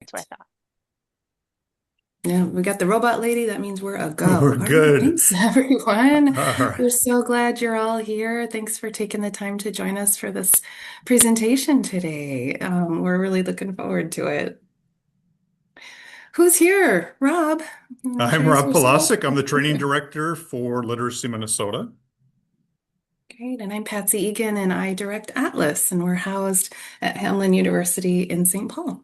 That's what I thought. Yeah, we got the robot lady. That means we're a go. We're All right, good. thanks everyone. All right. We're so glad you're all here. Thanks for taking the time to join us for this presentation today. We're really looking forward to it. Who's here? Rob, you want to I'm introduce Rob yourself? Palasek. I'm the training director for Literacy Minnesota. Great, and I'm Patsy Egan, and I direct Atlas, and we're housed at Hamline University in St. Paul.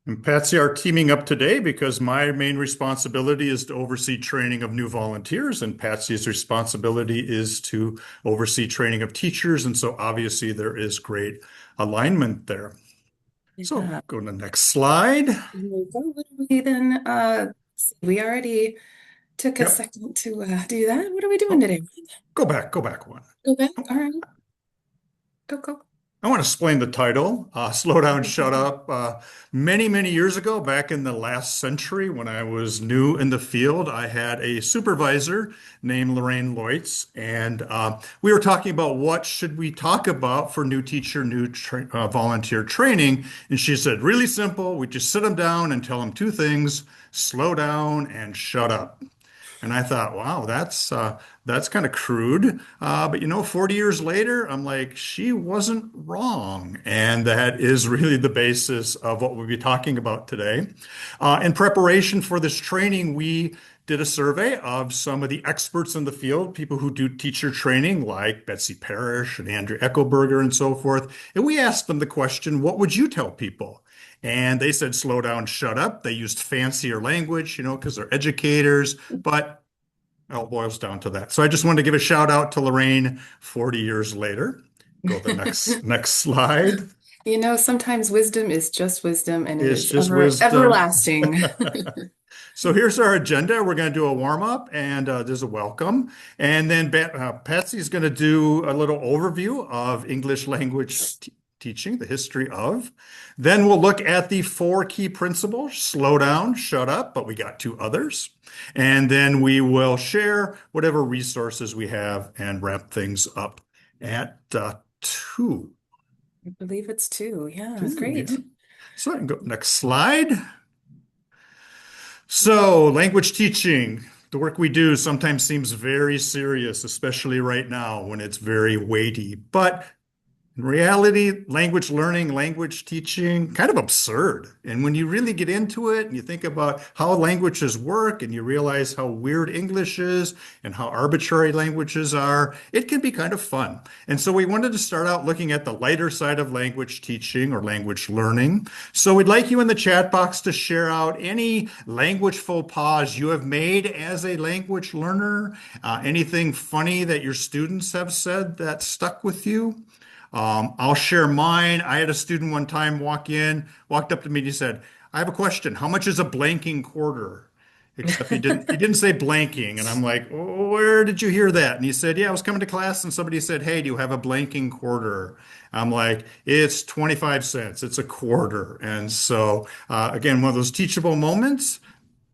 And Patsy are teaming up today because my main responsibility is to oversee training of new volunteers, and Patsy's responsibility is to oversee training of teachers. And so obviously there is great alignment there. So Yeah. go to the next slide. Here we go. What do we then? We already took a Yep. second to do that. What are we doing Oh, today? go back one. Go back. All right. Go, go. I want to explain the title, Slow Down, Shut Up. Many years ago, back in the last century, when I was new in the field, I had a supervisor named Lorraine Loitz, and we were talking about what should we talk about for new teacher, volunteer training. And she said, really simple, we just sit them down and tell them two things, slow down and shut up. And I thought, wow, that's kind of crude. But 40 years later, I'm like, she wasn't wrong. And that is really the basis of what we'll be talking about today. In preparation for this training, we did a survey of some of the experts in the field, people who do teacher training, like Betsy Parrish and Andrew Eckelberger and so forth. And we asked them the question, what would you tell people? And they said, slow down, shut up. They used fancier language, because they're educators, but it all boils down to that. So I just wanted to give a shout out to Lorraine 40 years later. Go to the next slide. Sometimes wisdom is just wisdom and it It's is just wisdom. everlasting. So here's our agenda. We're going to do a warm up and there's a welcome. And then Patsy's going to do a little overview of English language teaching, the history of. Then we'll look at the four key principles, slow down, shut up, but we got two others. And then we will share whatever resources we have and wrap things up at two. I believe it's two. Yeah, Two, yeah. great. So I can go next slide. So, language teaching, the work we do sometimes seems very serious, especially right now when it's very weighty. But in reality, language learning, language teaching, kind of absurd. And when you really get into it and you think about how languages work and you realize how weird English is and how arbitrary languages are, it can be kind of fun. And so we wanted to start out looking at the lighter side of language teaching or language learning. So we'd like you in the chat box to share out any language faux pas you have made as a language learner, anything funny that your students have said that stuck with you. I'll share mine. I had a student one time walked up to me and he said, I have a question. How much is a blanking quarter? Except he didn't say blanking. And I'm like, oh, where did you hear that? And he said, yeah, I was coming to class and somebody said, hey, do you have a blanking quarter? I'm like, it's 25 cents. It's a quarter. And so, again, one of those teachable moments.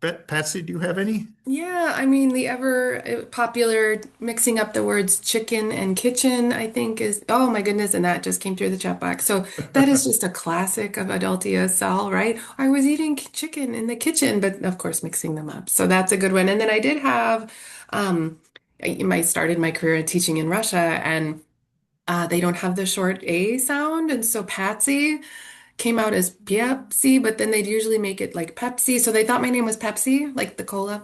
Patsy, do you have any? Yeah, I mean, the ever popular mixing up the words chicken and kitchen, I think is, oh my goodness, and that just came through the chat box. So that is just a classic of adult ESL, right? I was eating chicken in the kitchen, but of course mixing them up. So that's a good one. And then I did have, I started my career in teaching in Russia, and they don't have the short A sound. And so Patsy came out as Pepsi, but then they'd usually make it like Pepsi. So they thought my name was Pepsi, like the cola.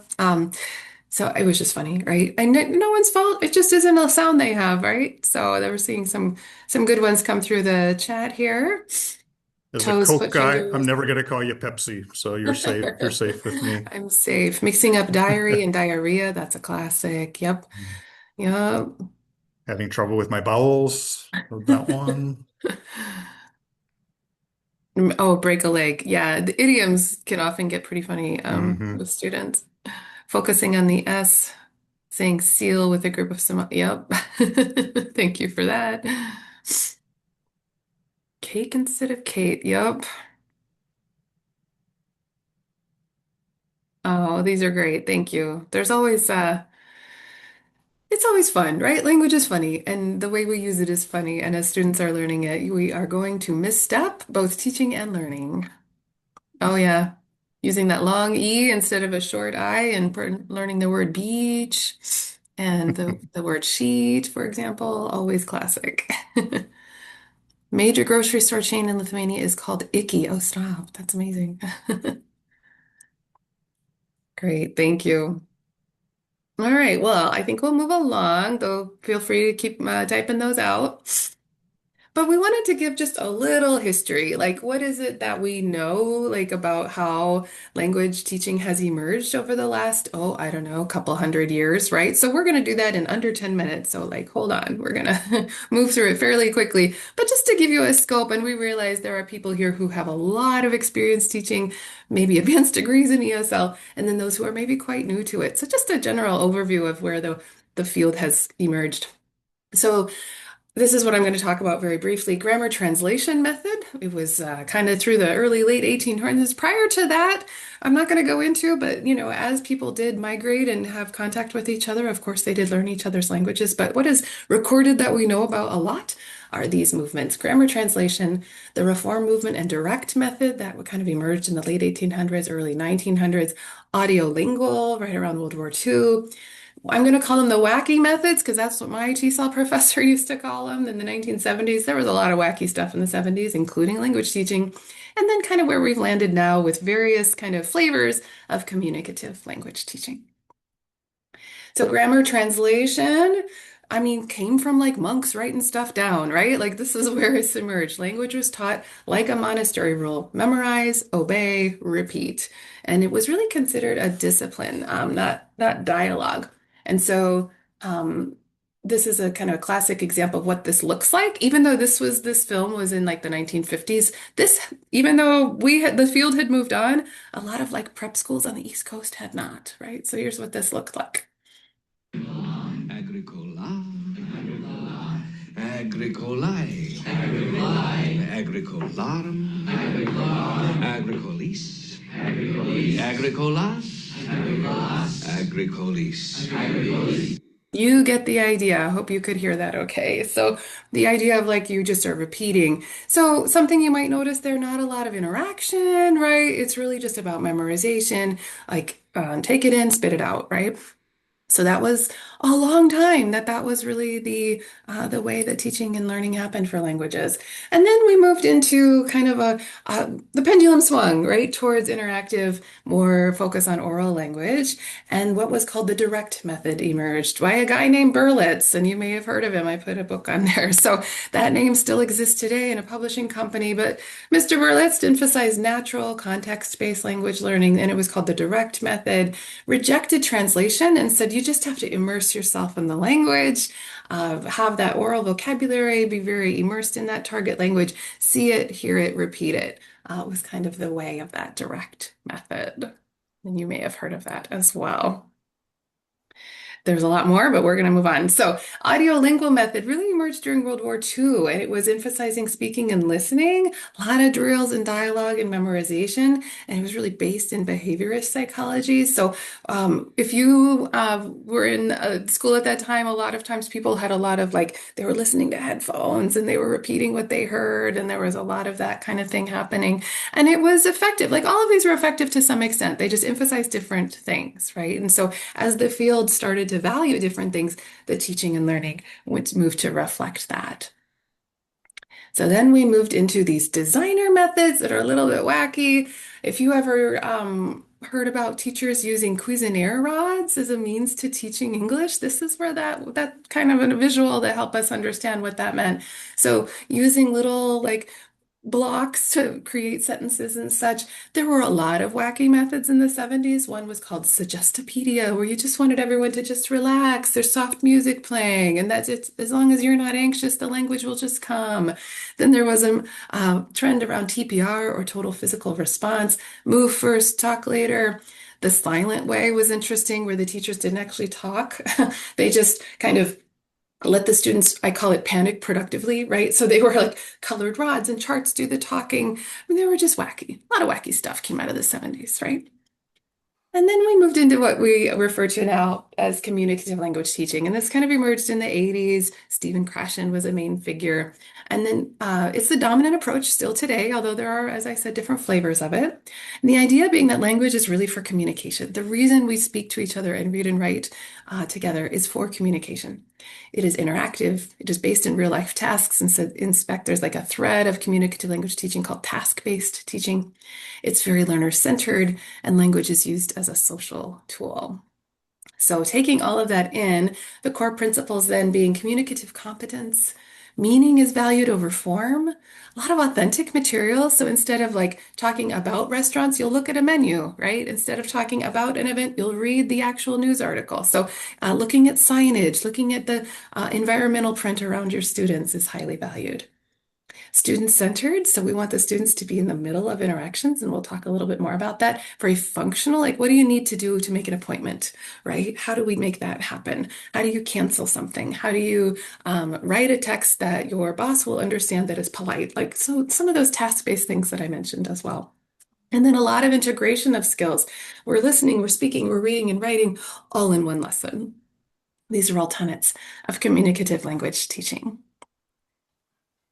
So it was just funny, right? And no one's fault. It just isn't a sound they have, right? So they were seeing some good ones come through the chat here. As a Toes, Coke foot, guy, I'm fingers. never going to call you Pepsi, so you're safe. You're safe with me. I'm safe. Mixing up diary and diarrhea, that's a classic. Yep. Yep. Having trouble with my bowels. That one. Oh, break a leg. Yeah, the idioms can often get pretty funny Hmm. with students. Focusing on the S, saying seal with a group of some. Yep. Thank you for that. Cake instead of Kate. Yep. Oh, these are great. Thank you. There's always it's always fun, right? Language is funny, and the way we use it is funny. And as students are learning it, we are going to misstep both teaching and learning. Oh yeah. Using that long E instead of a short I and learning the word beach and the word sheet, for example, always classic. Major grocery store chain in Lithuania is called Iki. Oh, stop. That's amazing. Great. Thank you. All right. Well, I think we'll move along, though feel free to keep typing those out. But we wanted to give just a little history. Like, what is it that we know, like, about how language teaching has emerged over the last, oh, I don't know, couple hundred years, right? So we're going to do that in under 10 minutes. So, like, hold on, we're going to move through it fairly quickly. But just to give you a scope, and we realize there are people here who have a lot of experience teaching, maybe advanced degrees in ESL, and then those who are maybe quite new to it. So just a general overview of where the field has emerged. So this is what I'm going to talk about very briefly. Grammar translation method. It was kind of through the early late 1800s. Prior to that, I'm not going to go into, but as people did migrate and have contact with each other, of course, they did learn each other's languages. But what is recorded that we know about a lot are these movements: grammar translation, the reform movement and direct method that kind of emerged in the late 1800s, early 1900s, audiolingual right around World War II. I'm going to call them the wacky methods because that's what my TESOL professor used to call them in the 1970s. There was a lot of wacky stuff in the 70s, including language teaching. And then kind of where we've landed now with various kind of flavors of communicative language teaching. So grammar translation, I mean, came from like monks writing stuff down, right? Like this is where it's emerged. Language was taught like a monastery rule: memorize, obey, repeat. And it was really considered a discipline, not dialogue. And so this is a kind of classic example of what this looks like. Even though this film was in like the 1950s, even though the field had moved on, a lot of like prep schools on the East Coast had not, right? So here's what this looked like. Agricola, agricolae, agricolarum, agricolis, agricolas, agricolis. You get the idea. I hope you could hear that okay. So the idea of like you just are repeating. So something you might notice there, not a lot of interaction, right? It's really just about memorization, like take it in, spit it out, right? So that was a long time that was really the way that teaching and learning happened for languages. And then we moved into kind of the pendulum swung right towards interactive, more focus on oral language, and what was called the direct method emerged by a guy named Berlitz, and you may have heard of him. I put a book on there. So that name still exists today in a publishing company, but Mr. Berlitz emphasized natural context-based language learning, and it was called the direct method, rejected translation and said you just have to immerse yourself in the language, have that oral vocabulary, be very immersed in that target language, see it, hear it, repeat it. Was kind of the way of that direct method. And you may have heard of that as well. There's a lot more, but we're going to move on. So, audiolingual method really emerged during World War II, and it was emphasizing speaking and listening, a lot of drills and dialogue and memorization, and it was really based in behaviorist psychology. So, if you were in school at that time, a lot of times people had a lot of like they were listening to headphones and they were repeating what they heard, and there was a lot of that kind of thing happening. And it was effective. Like all of these were effective to some extent. They just emphasized different things, right? And so as the field started to value different things, the teaching and learning would move to reflect that. So then we moved into these designer methods that are a little bit wacky. If you ever heard about teachers using Cuisenaire rods as a means to teaching English, this is where that kind of a visual to help us understand what that meant. So using little like blocks to create sentences and such. There were a lot of wacky methods in the 70s. One was called Suggestopedia, where you just wanted everyone to just relax. There's soft music playing, and that's it. As long as you're not anxious, the language will just come. Then there was a trend around TPR, or total physical response. Move first, talk later. The silent way was interesting, where the teachers didn't actually talk. They just kind of let the students, I call it panic productively, right? So they were like colored rods and charts do the talking. I mean, they were just wacky. A lot of wacky stuff came out of the 70s, right? And then we moved into what we refer to now as communicative language teaching. And this kind of emerged in the 80s. Stephen Krashen was a main figure. And then it's the dominant approach still today, although there are, as I said, different flavors of it. And the idea being that language is really for communication. The reason we speak to each other and read and write together is for communication. It is interactive. It is based in real life tasks. And so in spec, there's like a thread of communicative language teaching called task-based teaching. It's very learner-centered, and language is used as a social tool. So, taking all of that in, the core principles then being communicative competence, meaning is valued over form, a lot of authentic material. So, instead of like talking about restaurants, you'll look at a menu, right? Instead of talking about an event, you'll read the actual news article. So, looking at signage, looking at the environmental print around your students is highly valued. Student-centered, so we want the students to be in the middle of interactions, and we'll talk a little bit more about that. Very functional, like what do you need to do to make an appointment, right? How do we make that happen? How do you cancel something? How do you write a text that your boss will understand that is polite? Like, so some of those task-based things that I mentioned as well. And then a lot of integration of skills. We're listening, we're speaking, we're reading and writing all in one lesson. These are all tenets of communicative language teaching.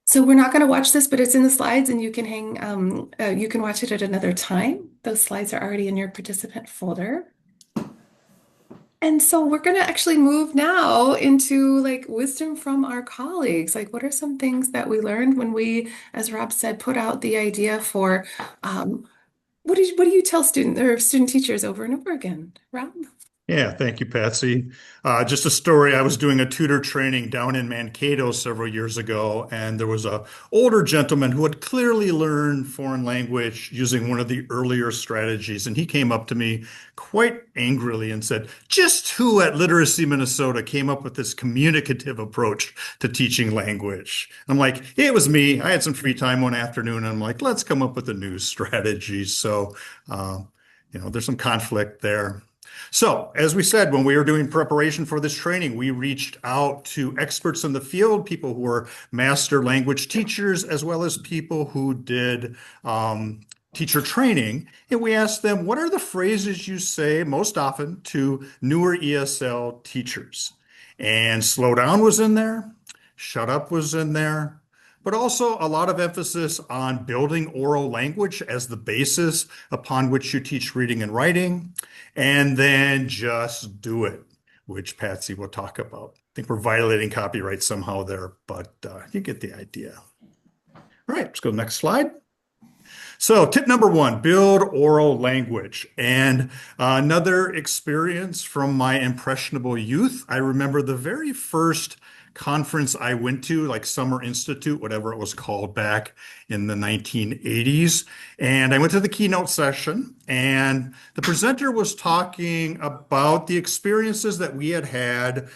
So we're not going to watch this, but it's in the slides and you can watch it at another time. Those slides are already in your participant folder. And so we're going to actually move now into like wisdom from our colleagues. Like, what are some things that we learned when we, as Rob said, put out the idea for what do you tell student or student teachers over and over again, Rob? Yeah, thank you, Patsy. Just a story. I was doing a tutor training down in Mankato several years ago, and there was a older gentleman who had clearly learned foreign language using one of the earlier strategies. And he came up to me quite angrily and said, "Just who at Literacy Minnesota came up with this communicative approach to teaching language?" I'm like, "It was me. I had some free time one afternoon. And I'm like, let's come up with a new strategy." So, there's some conflict there. So, as we said, when we were doing preparation for this training, we reached out to experts in the field, people who were master language teachers, as well as people who did teacher training. And we asked them, what are the phrases you say most often to newer ESL teachers? And slow down was in there, shut up was in there, but also a lot of emphasis on building oral language as the basis upon which you teach reading and writing, and then just do it, which Patsy will talk about. I think we're violating copyright somehow there, but you get the idea. All right, let's go to the next slide. So tip number one, build oral language. And another experience from my impressionable youth. I remember the very first conference I went to, like Summer Institute, whatever it was called back in the 1980s. And I went to the keynote session, and the presenter was talking about the experiences that we had had.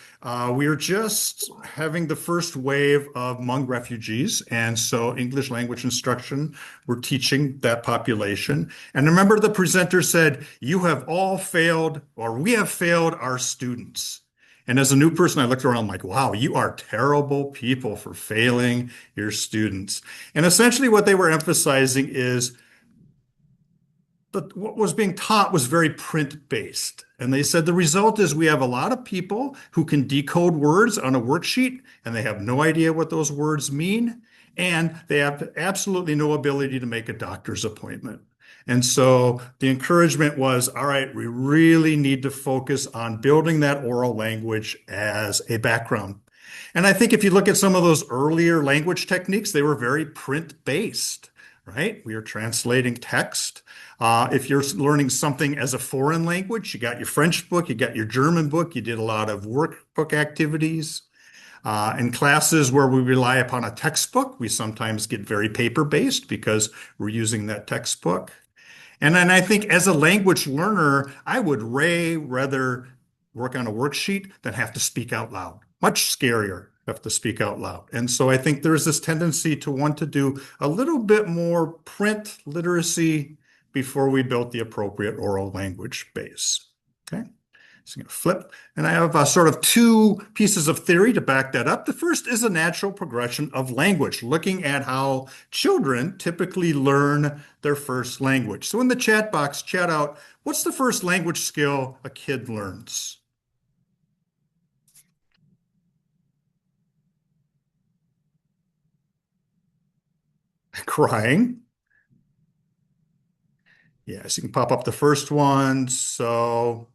We were just having the first wave of Hmong refugees, and so English language instruction, we're teaching that population. And remember, the presenter said, "You have all failed, or we have failed our students." And as a new person, I looked around like, wow, you are terrible people for failing your students. And essentially what they were emphasizing is that what was being taught was very print-based. And they said the result is we have a lot of people who can decode words on a worksheet, and they have no idea what those words mean. And they have absolutely no ability to make a doctor's appointment. And so the encouragement was, all right, we really need to focus on building that oral language as a background. And I think if you look at some of those earlier language techniques, they were very print-based, right? We are translating text. If you're learning something as a foreign language, you got your French book, you got your German book, you did a lot of workbook activities. In classes where we rely upon a textbook, we sometimes get very paper-based because we're using that textbook. And then I think as a language learner, I would rather work on a worksheet than have to speak out loud. Much scarier have to speak out loud. And so I think there's this tendency to want to do a little bit more print literacy before we built the appropriate oral language base. Okay. So I'm going to flip, and I have sort of two pieces of theory to back that up. The first is a natural progression of language, looking at how children typically learn their first language. So in the chat box, chat out, what's the first language skill a kid learns? Crying. Yes, you can pop up the first one. So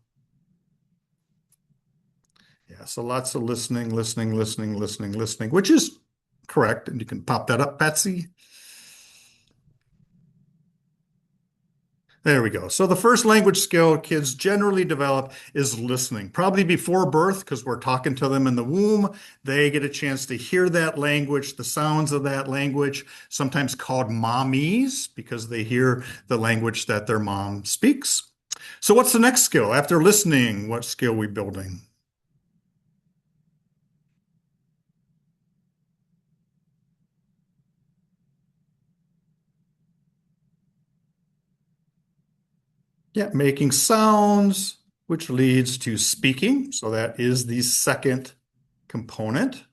yeah, so lots of listening, listening, listening, listening, listening, which is correct. And you can pop that up, Patsy. There we go. So the first language skill kids generally develop is listening, probably before birth, because we're talking to them in the womb. They get a chance to hear that language, the sounds of that language, sometimes called mommies, because they hear the language that their mom speaks. So what's the next skill? After listening, what skill are we building? Yeah, making sounds, which leads to speaking. So that is the second component.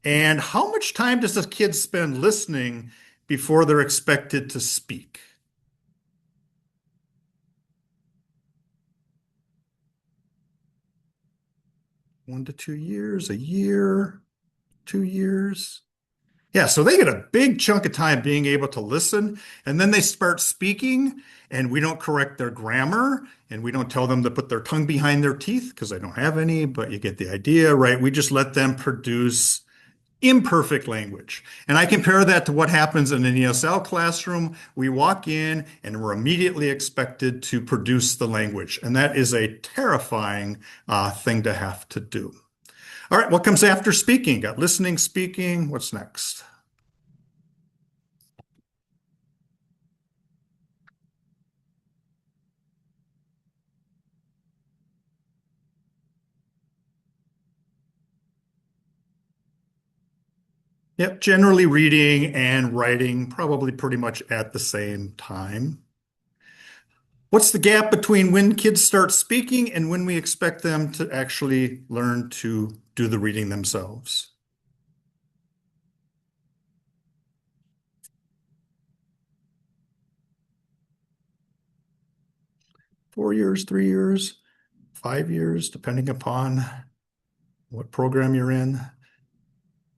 And how much time does a kid spend listening before they're expected to speak? 1 to 2 years, a year, 2 years. Yeah, so they get a big chunk of time being able to listen, and then they start speaking, and we don't correct their grammar, and we don't tell them to put their tongue behind their teeth because I don't have any, but you get the idea, right? We just let them produce imperfect language. And I compare that to what happens in an ESL classroom. We walk in and we're immediately expected to produce the language. And that is a terrifying thing to have to do. All right, what comes after speaking? Got listening, speaking. What's next? Yep, generally reading and writing probably pretty much at the same time. What's the gap between when kids start speaking and when we expect them to actually learn to do the reading themselves? 4 years, 3 years, 5 years, depending upon what program you're in.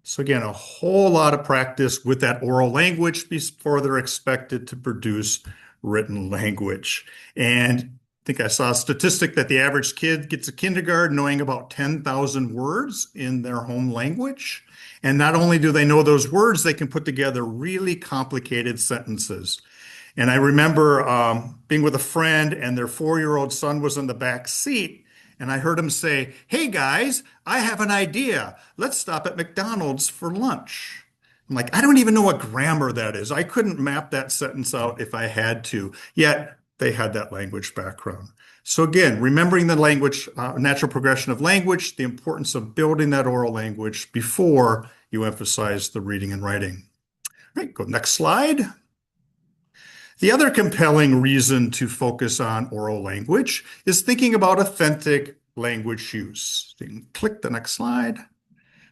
So again, a whole lot of practice with that oral language before they're expected to produce written language. And I think I saw a statistic that the average kid gets a kindergarten knowing about 10,000 words in their home language. And not only do they know those words, they can put together really complicated sentences. And I remember being with a friend, and their 4-year-old son was in the back seat. And I heard him say, "Hey guys, I have an idea. Let's stop at McDonald's for lunch." I'm like, I don't even know what grammar that is. I couldn't map that sentence out if I had to. Yet they had that language background. So again, remembering the language, natural progression of language, the importance of building that oral language before you emphasize the reading and writing. All right, go next slide. The other compelling reason to focus on oral language is thinking about authentic language use. So you can click the next slide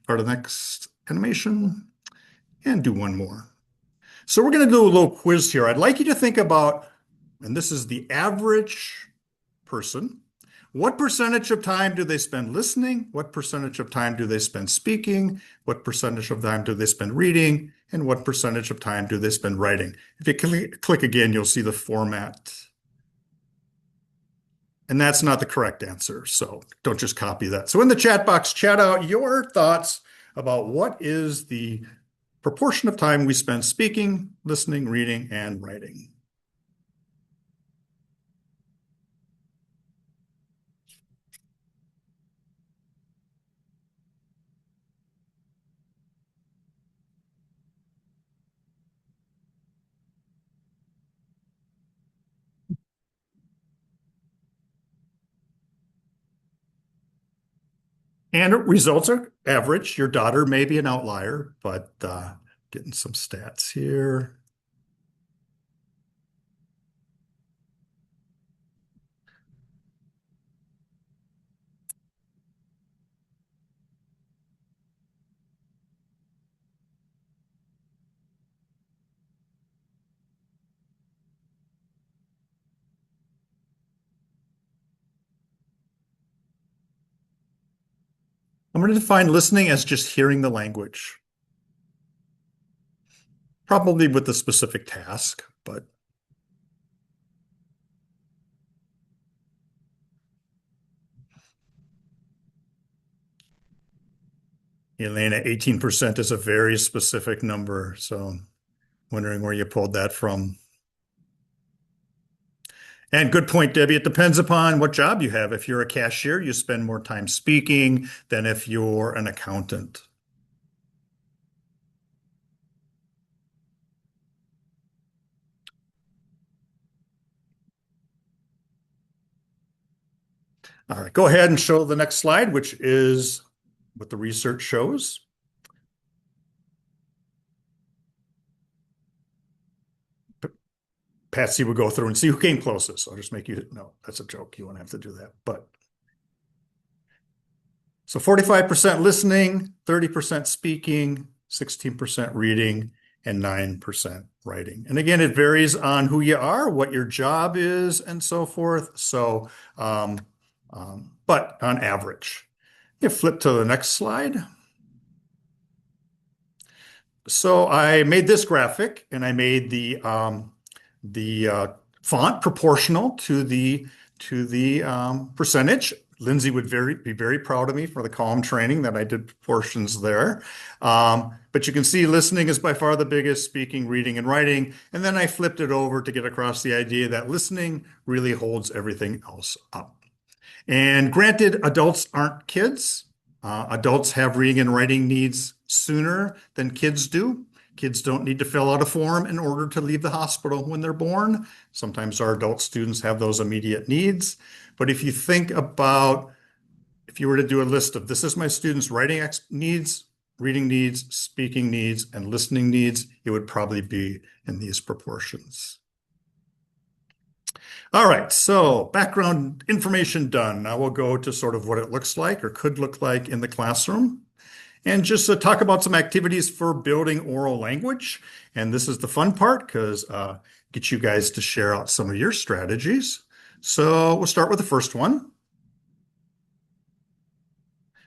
or the next animation and do one more. So we're going to do a little quiz here. I'd like you to think about, and this is the average person. What percentage of time do they spend listening? What percentage of time do they spend speaking? What percentage of time do they spend reading? And what percentage of time do they spend writing? If you click again, you'll see the format. And that's not the correct answer, so don't just copy that. So in the chat box, chat out your thoughts about what is the proportion of time we spend speaking, listening, reading, and writing. And results are average. Your daughter may be an outlier, but getting some stats here. I'm going to define listening as just hearing the language, probably with a specific task, but Elena, 18% is a very specific number. So wondering where you pulled that from. And good point, Debbie. It depends upon what job you have. If you're a cashier, you spend more time speaking than if you're an accountant. All right, go ahead and show the next slide, which is what the research shows. Patsy would go through and see who came closest. I'll just make you, no, that's a joke. You won't have to do that. But so 45% listening, 30% speaking, 16% reading, and 9% writing. And again, it varies on who you are, what your job is, and so forth. So, but on average, you flip to the next slide. So I made this graphic and I made the font proportional to the percentage. Lindsay would be very proud of me for the column training that I did proportions there. But you can see listening is by far the biggest, speaking, reading, and writing. And then I flipped it over to get across the idea that listening really holds everything else up. And granted, adults aren't kids. Adults have reading and writing needs sooner than kids do. Kids don't need to fill out a form in order to leave the hospital when they're born. Sometimes our adult students have those immediate needs. But if you think about, if you were to do a list of this is my students' writing needs, reading needs, speaking needs, and listening needs, it would probably be in these proportions. All right, so background information done. Now we'll go to sort of what it looks like or could look like in the classroom. And just talk about some activities for building oral language. And this is the fun part because get you guys to share out some of your strategies. So we'll start with the first one.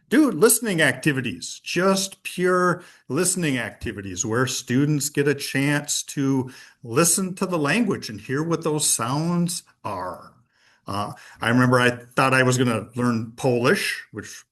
Do listening activities, just pure listening activities where students get a chance to listen to the language and hear what those sounds are. I remember I thought I was going to learn Polish, which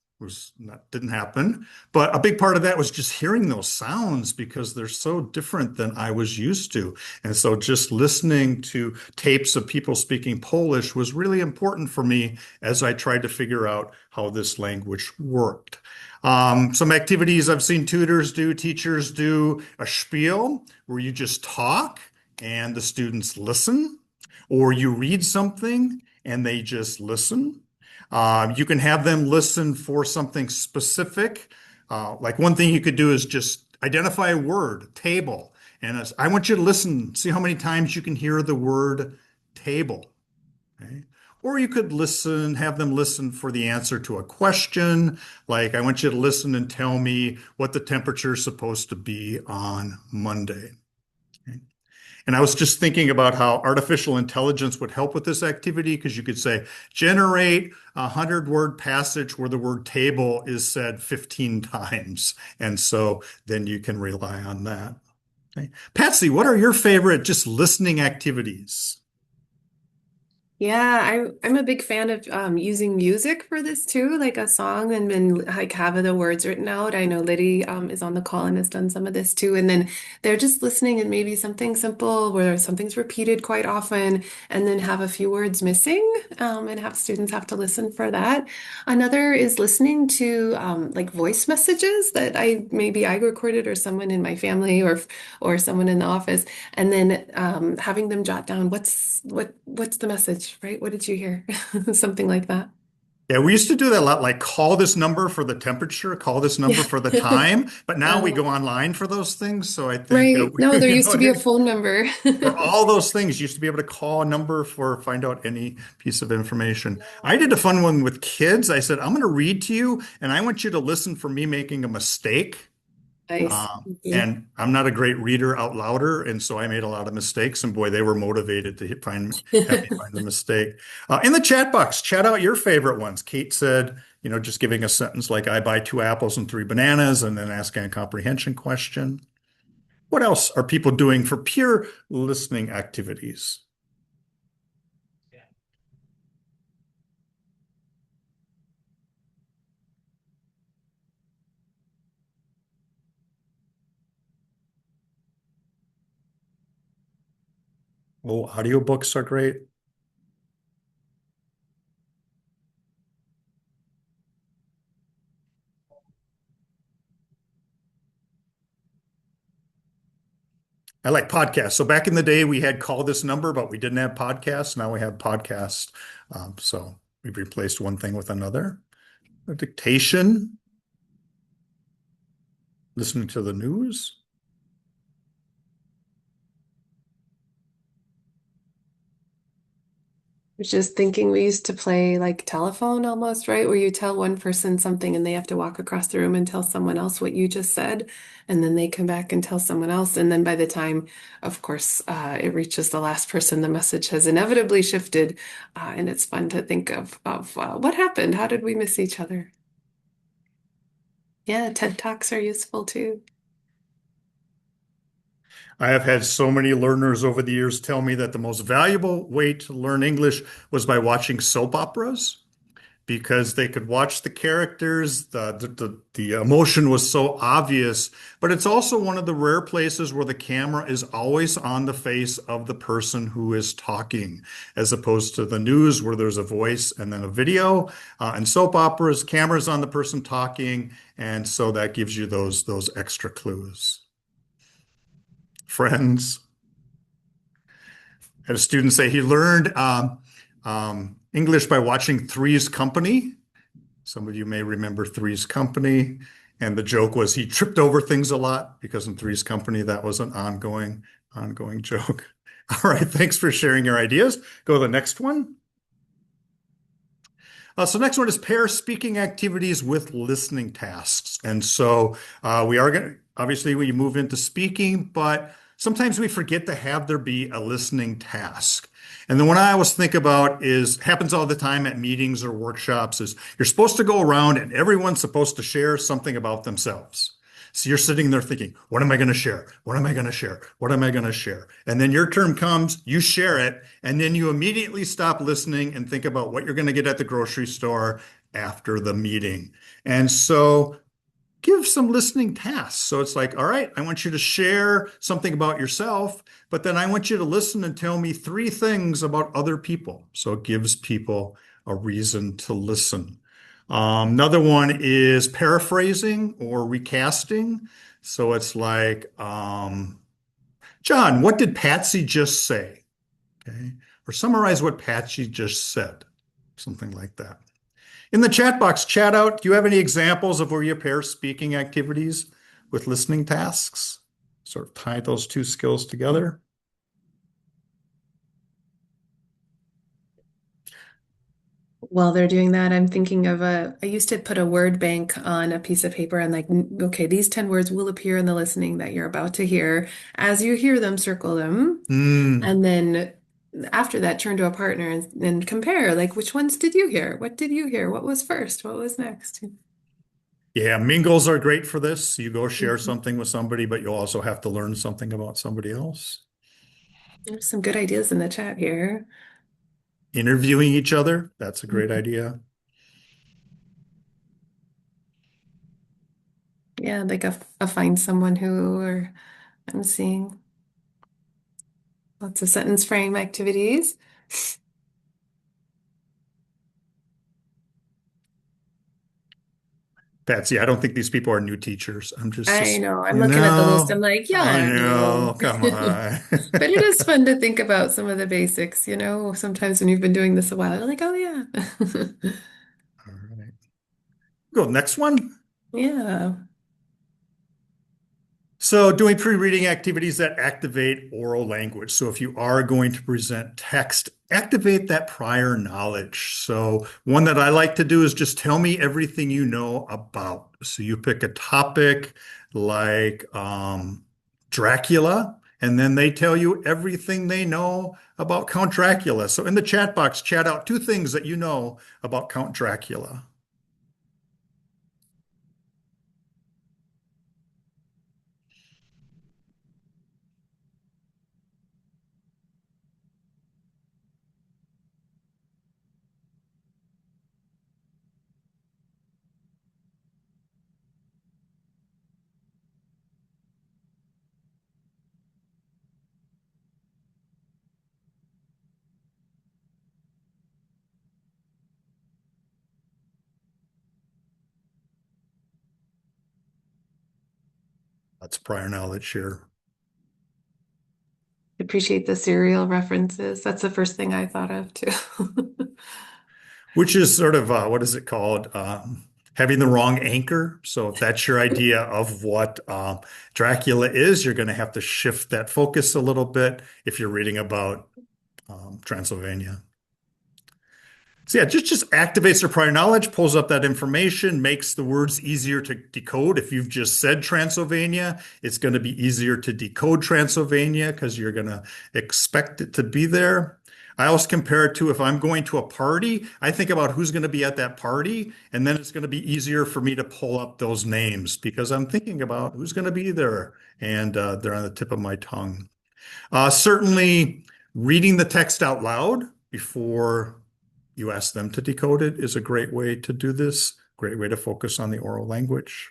didn't happen. But a big part of that was just hearing those sounds because they're so different than I was used to. And so just listening to tapes of people speaking Polish was really important for me as I tried to figure out how this language worked. Some activities I've seen tutors do, teachers do, a spiel where you just talk and the students listen, or you read something and they just listen. You can have them listen for something specific. Like one thing you could do is just identify a word, table. And I want you to listen, see how many times you can hear the word table. Okay? Or you could listen, have them listen for the answer to a question. Like, I want you to listen and tell me what the temperature is supposed to be on Monday. Okay? And I was just thinking about how artificial intelligence would help with this activity because you could say, generate a 100-word passage where the word table is said 15 times. And so then you can rely on that. Okay. Patsy, what are your favorite just listening activities? Yeah, I'm a big fan of using music for this too, like a song and then like have the words written out. I know Liddy is on the call and has done some of this too. And then they're just listening and maybe something simple where something's repeated quite often and then have a few words missing and have students have to listen for that. Another is listening to like voice messages that I recorded or someone in my family or someone in the office, and then having them jot down what's the message, right? What did you hear? Something like that. Yeah, we used to do that a lot, like call this number for the temperature, call this number Yeah. for the time. But now we Uh, go online for those things. So I think, right. No, there you used know, to be a phone number. for all those things, you used to be able to call a number for find out any piece of information. I did a fun one with kids. I said, I'm going to read to you, and I want you to listen for me making a mistake. Nice. Mhm. And I'm not a great reader out louder, and so I made a lot of mistakes. And boy, they were motivated to have me find the mistake. In the chat box, chat out your favorite ones. Kate said just giving a sentence like I buy 2 apples and 3 bananas and then asking a comprehension question. What else are people doing for pure listening activities? Oh, audiobooks are great. I like podcasts. So back in the day, we had call this number, but we didn't have podcasts. Now we have podcasts. So we've replaced one thing with another. A dictation, listening to the news. Was just thinking we used to play like telephone almost, right? Where you tell one person something and they have to walk across the room and tell someone else what you just said. And then they come back and tell someone else. And then by the time, of course, it reaches the last person, the message has inevitably shifted. And it's fun to think of what happened? How did we miss each other? Yeah, TED Talks are useful too. I have had so many learners over the years tell me that the most valuable way to learn English was by watching soap operas because they could watch the characters. The emotion was so obvious, but it's also one of the rare places where the camera is always on the face of the person who is talking, as opposed to the news where there's a voice and then a video. And soap operas, cameras on the person talking, and so that gives you those extra clues. Friends. Had a student say he learned English by watching Three's Company. Some of you may remember Three's Company. And the joke was he tripped over things a lot because in Three's Company, that was an ongoing joke. All right, thanks for sharing your ideas. Go to the next one. So next one is pair speaking activities with listening tasks. And so we are going to, obviously, when you move into speaking, but sometimes we forget to have there be a listening task. And the one I always think about happens all the time at meetings or workshops is you're supposed to go around and everyone's supposed to share something about themselves. So you're sitting there thinking, what am I going to share? What am I going to share? What am I going to share? And then your turn comes, you share it, and then you immediately stop listening and think about what you're going to get at the grocery store after the meeting. And so give some listening tasks. So it's like, all right, I want you to share something about yourself, but then I want you to listen and tell me 3 things about other people. So it gives people a reason to listen. Another one is paraphrasing or recasting. So it's like, John, what did Patsy just say? Okay. Or summarize what Patsy just said. Something like that. In the chat box, chat out. Do you have any examples of where you pair speaking activities with listening tasks? Sort of tie those 2 skills together. While they're doing that, I'm thinking of I used to put a word bank on a piece of paper and like, okay, these 10 words will appear in the listening that you're about to hear. As you hear them, circle them. Mm. And then after that, turn to a partner and compare, like, which ones did you hear? What did you hear? What was first? What was next? Yeah, mingles are great for this. You go share Mhm. something with somebody, but you'll also have to learn something about somebody else. There's some good ideas in the chat here. Interviewing each other, that's a great Mhm. idea. Yeah, like a find someone who, or I'm seeing lots of sentence frame activities. Patsy, I don't think these people are new teachers. I'm I know. I'm you looking at the list. I'm know, like, y'all I aren't know, new. come on. But it is fun to think about some of the basics, you know. Sometimes when you've been doing this a while, you're like, oh yeah. All right. Go next one. Yeah. So, doing pre-reading activities that activate oral language. So, if you are going to present text, activate that prior knowledge. So, one that I like to do is just tell me everything you know about. So, you pick a topic like Dracula, and then they tell you everything they know about Count Dracula. So, in the chat box, chat out 2 things that you know about Count Dracula. That's prior knowledge here. Appreciate the serial references. That's the first thing I thought of too. Which is sort of what is it called? Having the wrong anchor. So if that's your idea of what Dracula is, you're going to have to shift that focus a little bit if you're reading about Transylvania. So yeah, just activates their prior knowledge, pulls up that information, makes the words easier to decode. If you've just said Transylvania, it's going to be easier to decode Transylvania because you're going to expect it to be there. I always compare it to if I'm going to a party, I think about who's going to be at that party, and then it's going to be easier for me to pull up those names because I'm thinking about who's going to be there, and they're on the tip of my tongue. Certainly, reading the text out loud before you ask them to decode it is a great way to do this, great way to focus on the oral language.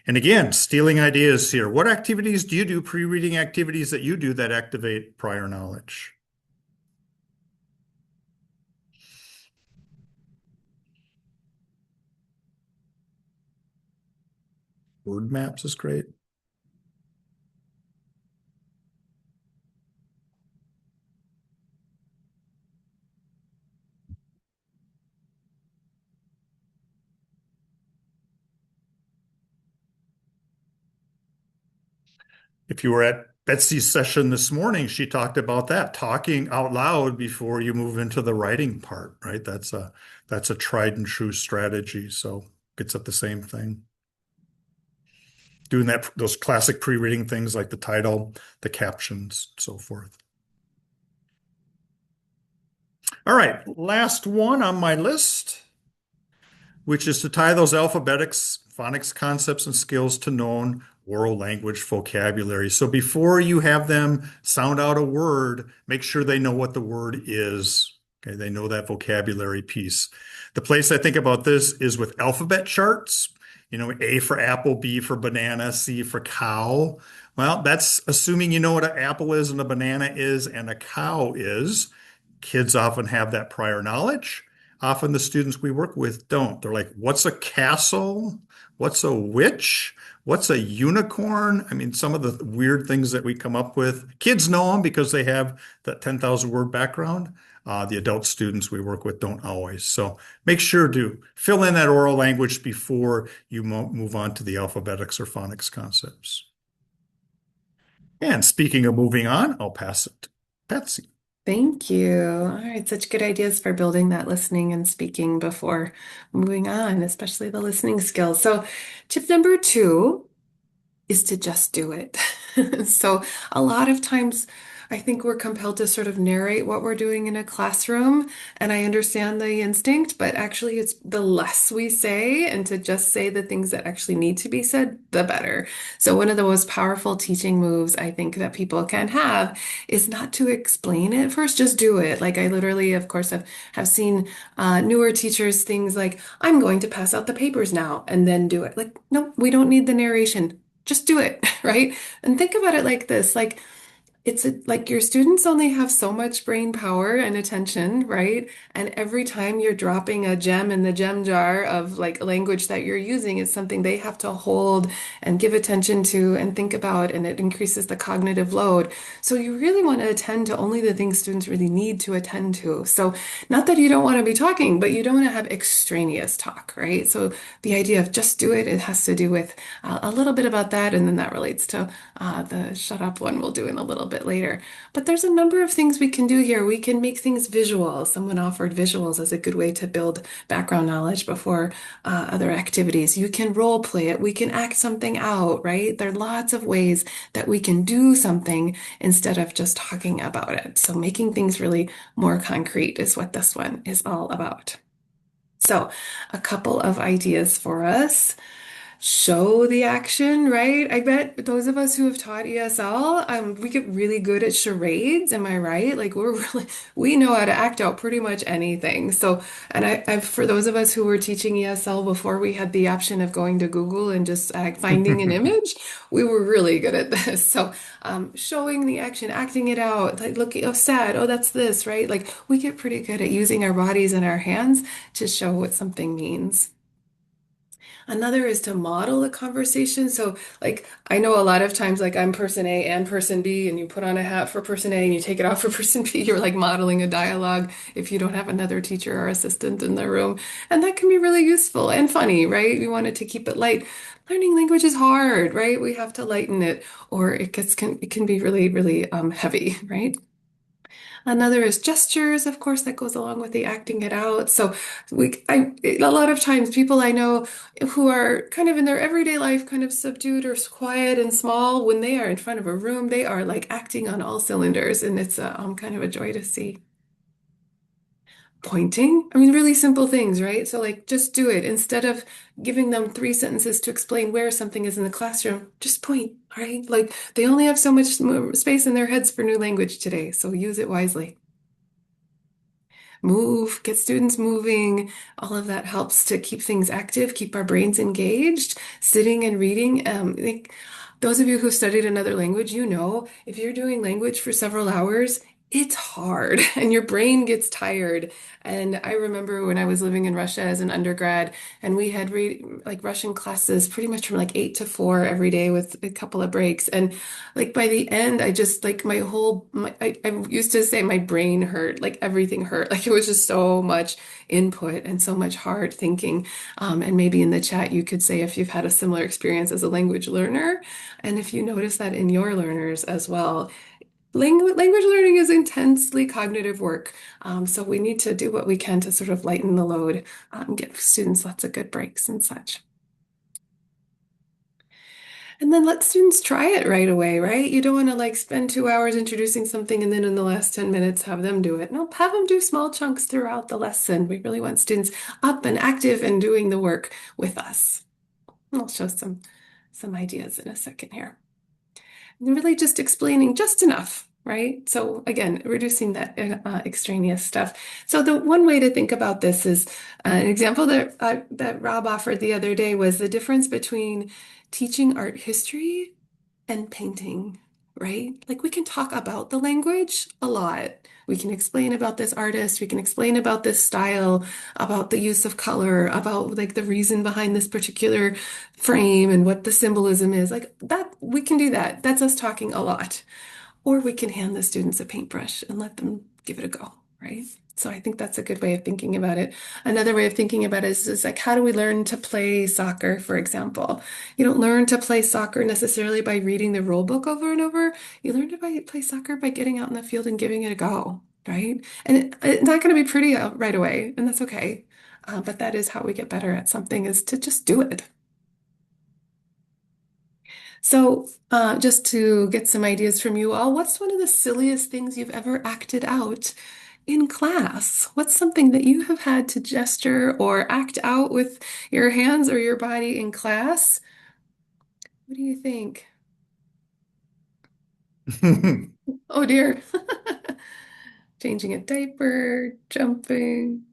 And again, stealing ideas here. What activities do you do, pre-reading activities that you do that activate prior knowledge? Word maps is great. If you were at Betsy's session this morning, she talked about that, talking out loud before you move into the writing part, right? That's a tried and true strategy. So gets at the same thing. Doing that, those classic pre-reading things like the title, the captions, so forth. All right, last one on my list, which is to tie those alphabetics, phonics concepts, and skills to known oral language vocabulary. So before you have them sound out a word, make sure they know what the word is. Okay, they know that vocabulary piece. The place I think about this is with alphabet charts. You know, A for apple, B for banana, C for cow. Well, that's assuming you know what an apple is and a banana is and a cow is. Kids often have that prior knowledge. Often the students we work with don't. They're like, what's a castle? What's a witch? What's a unicorn? I mean, some of the weird things that we come up with. Kids know them because they have that 10,000 word background. The adult students we work with don't always. So make sure to fill in that oral language before you move on to the alphabetics or phonics concepts. And speaking of moving on, I'll pass it to Patsy. Thank you. All right, such good ideas for building that listening and speaking before moving on, especially the listening skills. So, tip number two is to just do it. So a lot of times I think we're compelled to sort of narrate what we're doing in a classroom, and I understand the instinct, but actually it's the less we say and to just say the things that actually need to be said, the better. So one of the most powerful teaching moves I think that people can have is not to explain it first, just do it. Like I literally, of course, have seen newer teachers things like, I'm going to pass out the papers now, and then do it. Like, no, we don't need the narration, just do it, right? And think about it like this, like your students only have so much brain power and attention, right? And every time you're dropping a gem in the gem jar of like language that you're using is something they have to hold and give attention to and think about, and it increases the cognitive load. So you really want to attend to only the things students really need to attend to. So not that you don't want to be talking, but you don't want to have extraneous talk, right? So the idea of just do it, it has to do with a little bit about that, and then that relates to the shut up one we'll do in a little bit later. But there's a number of things we can do here. We can make things visual. Someone offered visuals as a good way to build background knowledge before other activities. You can role play it. We can act something out, right? There are lots of ways that we can do something instead of just talking about it. So making things really more concrete is what this one is all about. So a couple of ideas for us. Show the action, right? I bet those of us who have taught ESL, we get really good at charades. Am I right? Like we know how to act out pretty much anything. So, and for those of us who were teaching ESL before we had the option of going to Google and just finding an image, we were really good at this. So, showing the action, acting it out, like looking, oh, sad, oh, that's this, right? Like we get pretty good at using our bodies and our hands to show what something means. Another is to model the conversation. So, like, I know a lot of times, like, I'm person A and person B, and you put on a hat for person A and you take it off for person B. You're like modeling a dialogue if you don't have another teacher or assistant in the room. And that can be really useful and funny, right? We wanted to keep it light. Learning language is hard, right? We have to lighten it, or it can be really, really heavy, right? Another is gestures, of course, that goes along with the acting it out. So a lot of times people I know who are kind of in their everyday life, kind of subdued or quiet and small, when they are in front of a room, they are like acting on all cylinders, and it's kind of a joy to see. Pointing, I mean, really simple things, right? So like, just do it instead of giving them three sentences to explain where something is in the classroom. Just point, right? Like they only have so much space in their heads for new language today, so use it wisely. Move, get students moving. All of that helps to keep things active, keep our brains engaged. Sitting and reading. Those of you who studied another language, you know, if you're doing language for several hours, it's hard and your brain gets tired. And I remember when I was living in Russia as an undergrad, and we had like Russian classes pretty much from like 8 to 4 every day with a couple of breaks. And like by the end, I just like I used to say my brain hurt, like everything hurt. Like it was just so much input and so much hard thinking. And maybe in the chat, you could say if you've had a similar experience as a language learner, and if you notice that in your learners as well. Language learning is intensely cognitive work. So we need to do what we can to sort of lighten the load, give students lots of good breaks and such. And then let students try it right away, right? You don't want to like spend 2 hours introducing something and then in the last 10 minutes have them do it. No, have them do small chunks throughout the lesson. We really want students up and active and doing the work with us. And I'll show some ideas in a second here. And really just explaining just enough, right? So again, reducing that extraneous stuff. So the one way to think about this is an example that Rob offered the other day was the difference between teaching art history and painting, right? Like we can talk about the language a lot. We can explain about this artist, we can explain about this style, about the use of color, about like the reason behind this particular frame and what the symbolism is. Like that, we can do that. That's us talking a lot. Or we can hand the students a paintbrush and let them give it a go, right? So I think that's a good way of thinking about it. Another way of thinking about it is like, how do we learn to play soccer, for example? You don't learn to play soccer necessarily by reading the rule book over and over. You learn to play soccer by getting out in the field and giving it a go, right? And it's not going to be pretty right away, and that's okay. But that is how we get better at something, is to just do it. So, just to get some ideas from you all, what's one of the silliest things you've ever acted out in class? What's something that you have had to gesture or act out with your hands or your body in class? What do you think? Oh dear. Changing a diaper, jumping.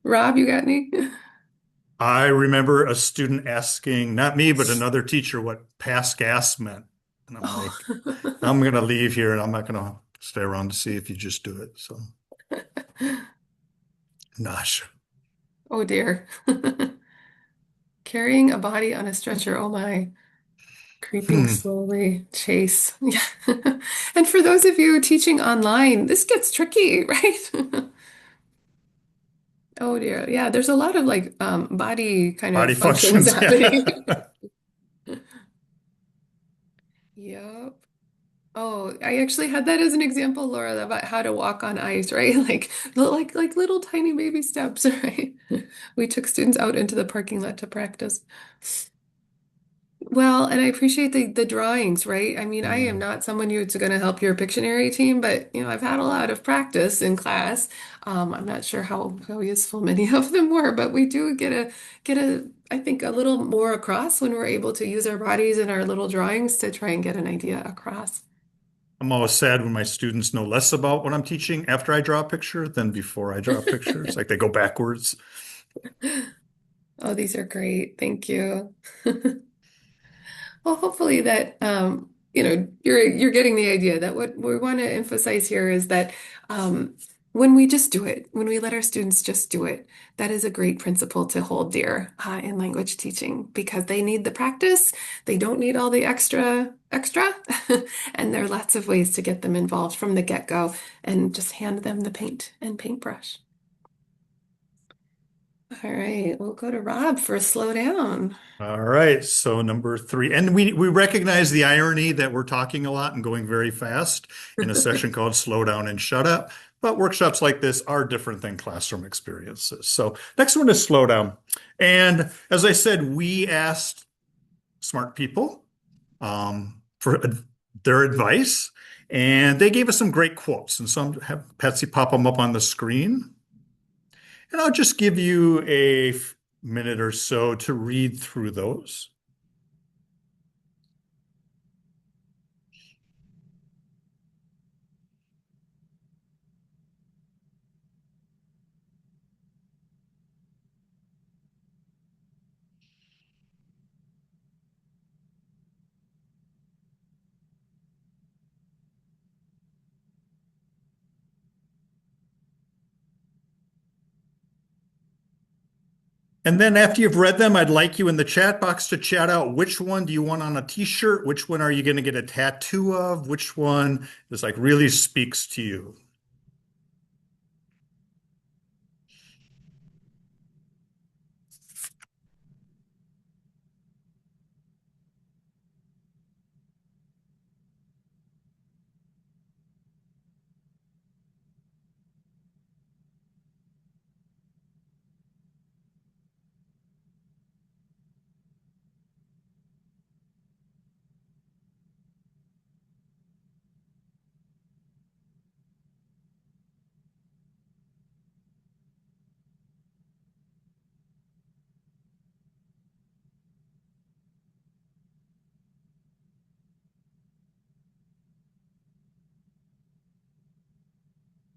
Rob, you got any? I remember a student asking, not me, but another teacher, what pass gas meant. And I'm Oh. like, I'm going to leave here and I'm not going to stay around to see if you just do it. So, gosh. Oh dear. Carrying a body on a stretcher. Oh my. Creeping Hmm. slowly, chase. Yeah. And for those of you teaching online, this gets tricky, right? Oh dear. Yeah, there's a lot of like body kind Body of functions functions. happening. Yeah. Yep. Oh, I actually had that as an example, Laura, about how to walk on ice, right? Like little tiny baby steps, right? We took students out into the parking lot to practice. Well, and I appreciate the drawings, right? I mean, I am Mm. not someone who's going to help your Pictionary team, but I've had a lot of practice in class. I'm not sure how useful many of them were, but we do get a I think a little more across when we're able to use our bodies and our little drawings to try and get an idea across. I'm always sad when my students know less about what I'm teaching after I draw a picture than before I draw a picture. It's like they go backwards. Oh, these are great. Thank you. Well, hopefully that you're getting the idea that what we want to emphasize here is that When we just do it, when we let our students just do it, that is a great principle to hold dear in language teaching because they need the practice. They don't need all the extra. And there are lots of ways to get them involved from the get-go and just hand them the paint and paintbrush. All right, we'll go to Rob for slow down. All right, so number three, and we recognize the irony that we're talking a lot and going very fast in a section called Slow Down and Shut Up, but workshops like this are different than classroom experiences. So next one is slow down. And as I said, we asked smart people for their advice, and they gave us some great quotes, and some have Patsy pop them up on the screen. And I'll just give you a minute or so to read through those. And then after you've read them, I'd like you in the chat box to chat out which one do you want on a t-shirt? Which one are you going to get a tattoo of? Which one is like really speaks to you?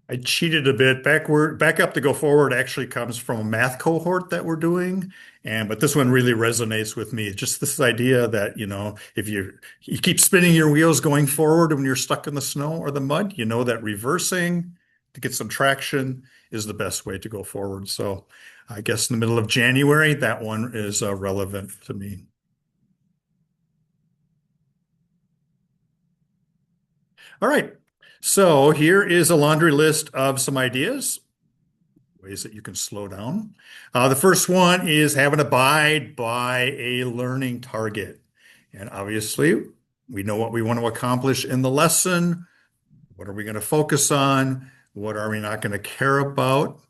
I cheated a bit. Back up to go forward actually comes from a math cohort that we're doing. But this one really resonates with me. Just this idea that, if you keep spinning your wheels going forward when you're stuck in the snow or the mud, you know that reversing to get some traction is the best way to go forward. So I guess in the middle of January, that one is relevant to me. All right. So here is a laundry list of some ideas, ways that you can slow down. The first one is have an abide by a learning target. And obviously, we know what we want to accomplish in the lesson. What are we going to focus on? What are we not going to care about?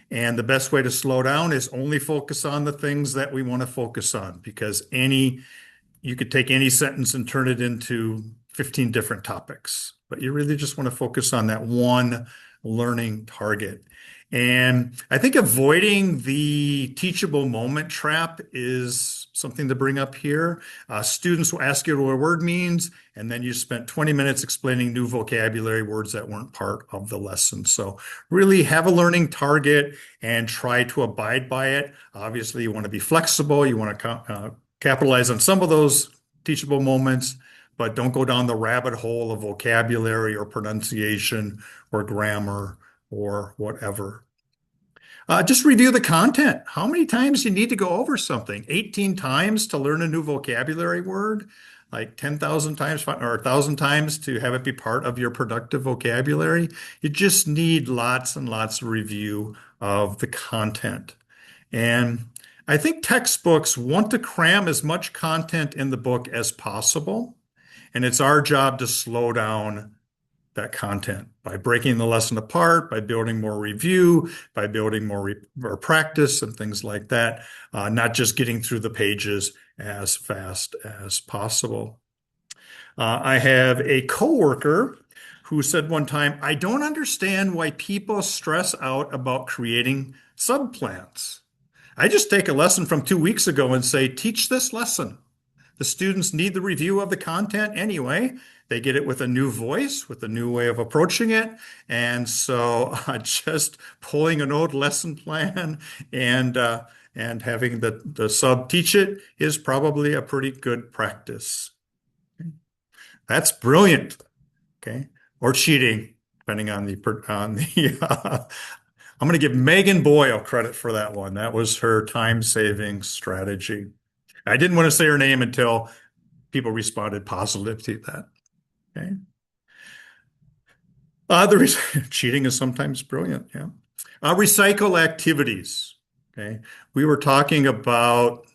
And the best way to slow down is only focus on the things that we want to focus on because you could take any sentence and turn it into 15 different topics, but you really just want to focus on that one learning target. And I think avoiding the teachable moment trap is something to bring up here. Students will ask you what a word means, and then you spent 20 minutes explaining new vocabulary words that weren't part of the lesson. So really have a learning target and try to abide by it. Obviously, you want to be flexible. You want to capitalize on some of those teachable moments, but don't go down the rabbit hole of vocabulary or pronunciation or grammar or whatever. Just review the content. How many times do you need to go over something? 18 times to learn a new vocabulary word? Like 10,000 times or 1,000 times to have it be part of your productive vocabulary? You just need lots and lots of review of the content. And I think textbooks want to cram as much content in the book as possible. And it's our job to slow down that content by breaking the lesson apart, by building more review, by building more practice and things like that, not just getting through the pages as fast as possible. I have a coworker who said one time, I don't understand why people stress out about creating subplants. I just take a lesson from 2 weeks ago and say, teach this lesson. The students need the review of the content anyway. They get it with a new voice, with a new way of approaching it. And so just pulling an old lesson plan and having the sub teach it is probably a pretty good practice. That's brilliant. Okay. Or cheating. depending on the I'm going to give Megan Boyle credit for that one. That was her time-saving strategy. I didn't want to say her name until people responded positive to that. Okay. Cheating is sometimes brilliant. Yeah. Recycle activities. Okay. We were talking about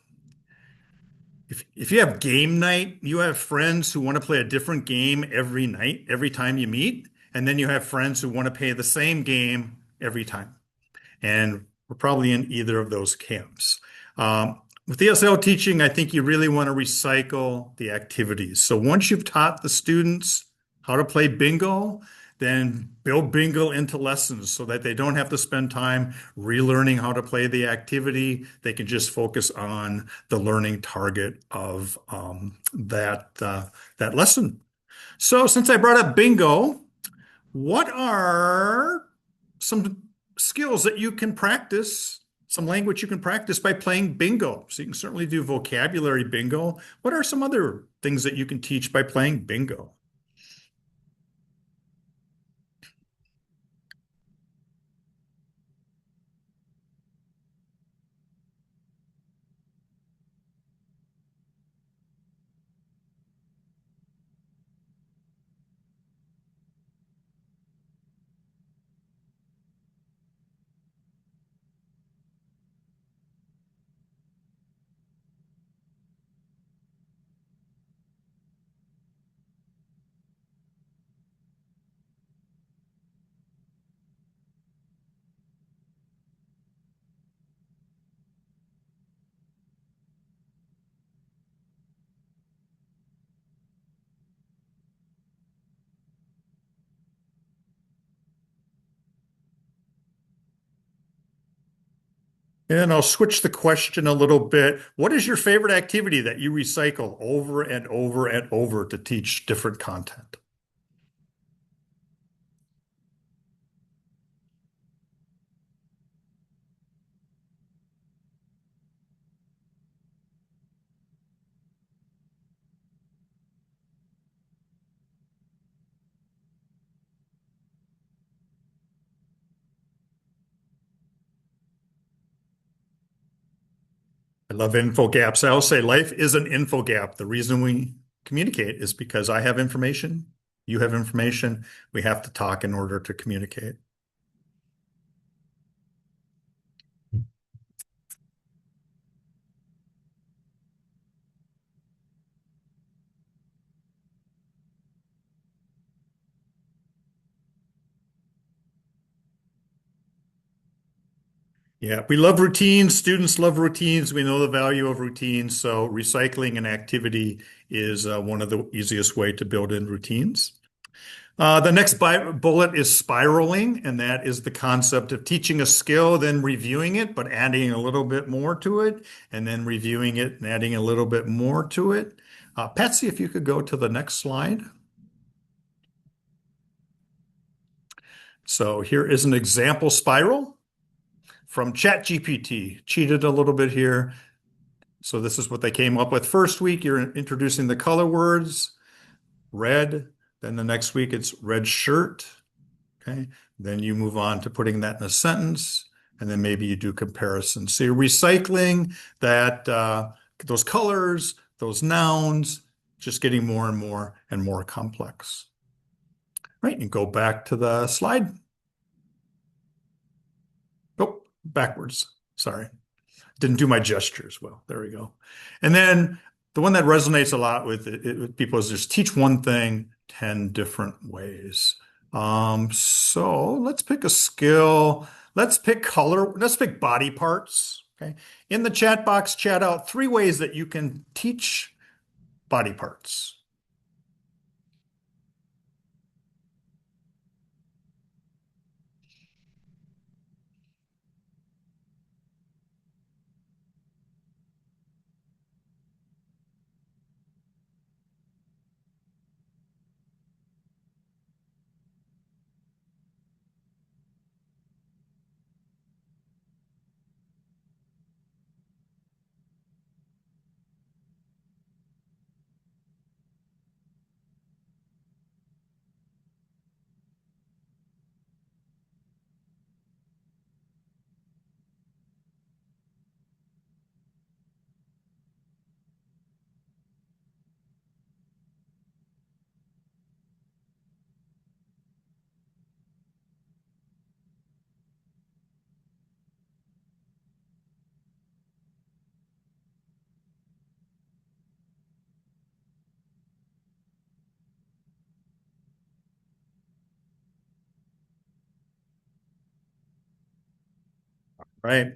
if you have game night, you have friends who want to play a different game every night, every time you meet, and then you have friends who want to play the same game every time. And we're probably in either of those camps. With ESL teaching, I think you really want to recycle the activities. So once you've taught the students how to play bingo, then build bingo into lessons so that they don't have to spend time relearning how to play the activity. They can just focus on the learning target of that lesson. So since I brought up bingo, what are some skills that you can practice, some language you can practice by playing bingo? So you can certainly do vocabulary bingo. What are some other things that you can teach by playing bingo? And I'll switch the question a little bit. What is your favorite activity that you recycle over and over and over to teach different content? I love info gaps. I always say life is an info gap. The reason we communicate is because I have information, you have information. We have to talk in order to communicate. Yeah, we love routines. Students love routines. We know the value of routines. So recycling an activity is one of the easiest way to build in routines. The next bullet is spiraling, and that is the concept of teaching a skill, then reviewing it, but adding a little bit more to it, and then reviewing it and adding a little bit more to it. Patsy, if you could go to the next slide. So here is an example spiral from ChatGPT. Cheated a little bit here. So this is what they came up with. First week, you're introducing the color words, red. Then the next week, it's red shirt. Okay. Then you move on to putting that in a sentence, and then maybe you do comparisons. So you're recycling that those colors, those nouns, just getting more and more complex. Right. And go back to the slide. Oh, backwards. Sorry. Didn't do my gestures well. There we go. And then the one that resonates a lot with people is just teach one thing 10 different ways. So let's pick a skill. Let's pick color. Let's pick body parts. Okay. In the chat box, chat out 3 ways that you can teach body parts. right?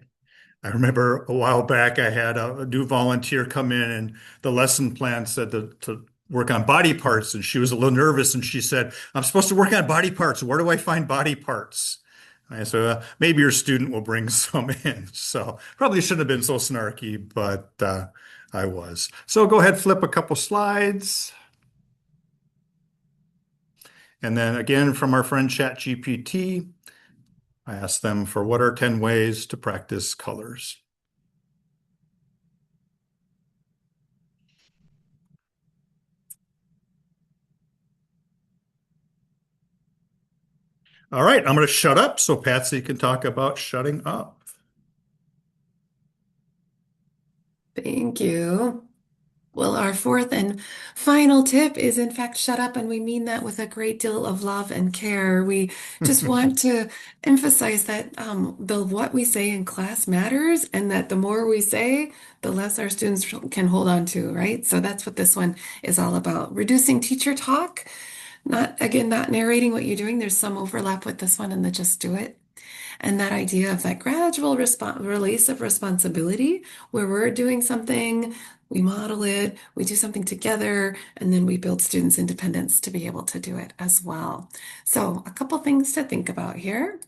I remember a while back I had a new volunteer come in and the lesson plan said to work on body parts and she was a little nervous and she said, I'm supposed to work on body parts. Where do I find body parts? And I said, maybe your student will bring some in. So probably shouldn't have been so snarky, but I was. So go ahead, flip a couple slides. And then again from our friend ChatGPT, I asked them for what are 10 ways to practice colors. All right, I'm going to shut up so Patsy can talk about shutting up. Thank you. Well, our fourth and final tip is, in fact, shut up. And we mean that with a great deal of love and care. We just want to emphasize that the what we say in class matters, and that the more we say, the less our students can hold on to, right? So that's what this one is all about. Reducing teacher talk, not, again, not narrating what you're doing. There's some overlap with this one and the just do it. And that idea of that gradual release of responsibility, where we're doing something, we model it, we do something together, and then we build students' independence to be able to do it as well. So, a couple things to think about here.